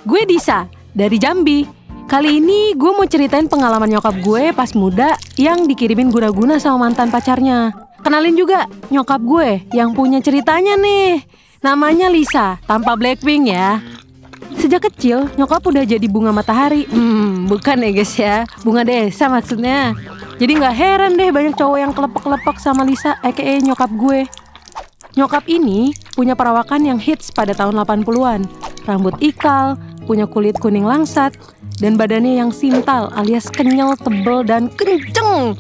gue Disa dari Jambi. Kali ini gue mau ceritain pengalaman nyokap gue pas muda yang dikirimin guna-guna sama mantan pacarnya. Kenalin juga nyokap gue yang punya ceritanya nih. Namanya Lisa, tanpa Blackpink ya. Sejak kecil nyokap udah jadi bunga matahari. Bukan ya guys ya, bunga desa maksudnya. Jadi gak heran deh banyak cowok yang kelepek-kelepek sama Lisa aka nyokap gue. Nyokap ini punya perawakan yang hits pada tahun 80-an. Rambut ikal, punya kulit kuning langsat, dan badannya yang sintal alias kenyal, tebel, dan kenceng.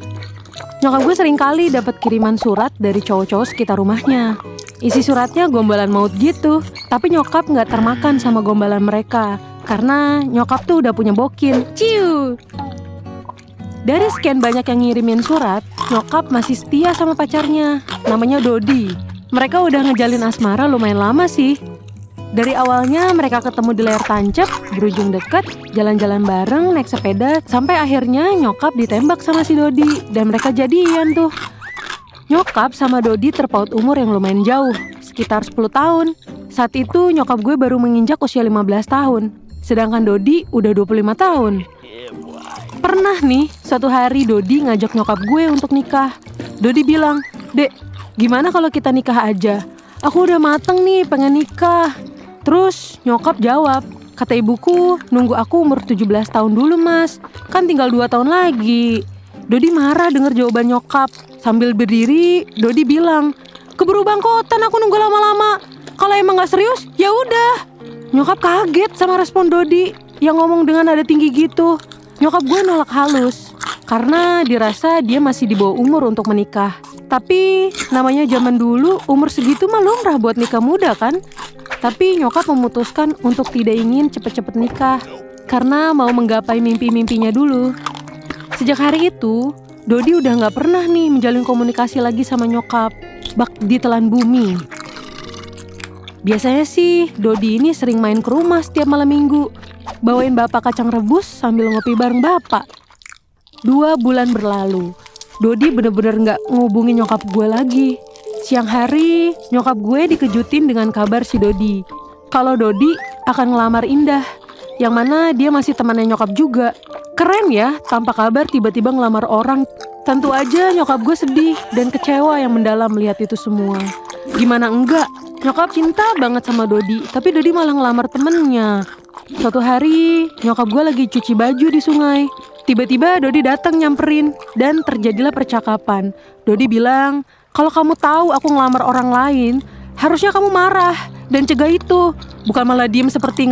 Nyokap gue sering kali dapat kiriman surat dari cowok-cowok sekitar rumahnya. Isi suratnya gombalan maut gitu, tapi nyokap nggak termakan sama gombalan mereka. Karena nyokap tuh udah punya bokin. Ciu! Dari sekian banyak yang ngirimin surat, nyokap masih setia sama pacarnya. Namanya Dodi. Mereka udah ngejalin asmara lumayan lama sih. Dari awalnya mereka ketemu di layar tancap, berujung deket, jalan-jalan bareng, naik sepeda, sampai akhirnya nyokap ditembak sama si Dodi, dan mereka jadian tuh. Nyokap sama Dodi terpaut umur yang lumayan jauh, sekitar 10 tahun. Saat itu nyokap gue baru menginjak usia 15 tahun, sedangkan Dodi udah 25 tahun. Pernah nih, suatu hari Dodi ngajak nyokap gue untuk nikah. Dodi bilang, "Dek, gimana kalau kita nikah aja? Aku udah mateng nih pengen nikah." Terus nyokap jawab, "Kata ibuku nunggu aku umur 17 tahun dulu mas, kan tinggal 2 tahun lagi." Dodi marah denger jawaban nyokap. Sambil berdiri, Dodi bilang, "Keburu bangkotan aku nunggu lama-lama. Kalau emang gak serius, ya udah." Nyokap kaget sama respon Dodi yang ngomong dengan nada tinggi gitu. Nyokap gue nolak halus karena dirasa dia masih di bawah umur untuk menikah. Tapi namanya zaman dulu umur segitu mah lumrah buat nikah muda kan. Tapi nyokap memutuskan untuk tidak ingin cepet-cepet nikah karena mau menggapai mimpi-mimpinya dulu. Sejak hari itu, Dodi udah gak pernah nih menjalin komunikasi lagi sama nyokap. Bak ditelan bumi. Biasanya sih Dodi ini sering main ke rumah setiap malam minggu, bawain bapak kacang rebus sambil ngopi bareng bapak. 2 bulan berlalu, Dodi bener-bener gak ngehubungin nyokap gue lagi. Siang hari, nyokap gue dikejutin dengan kabar si Dodi kalau Dodi akan ngelamar Indah, yang mana dia masih temannya nyokap juga. Keren ya, tanpa kabar tiba-tiba ngelamar orang. Tentu aja nyokap gue sedih dan kecewa yang mendalam melihat itu semua. Gimana enggak, nyokap cinta banget sama Dodi, tapi Dodi malah ngelamar temennya. Suatu hari, nyokap gue lagi cuci baju di sungai. Tiba-tiba Dodi datang nyamperin dan terjadilah percakapan. Dodi bilang, "Kalau kamu tahu aku ngelamar orang lain, harusnya kamu marah dan cegah itu, bukan malah diem seperti nggak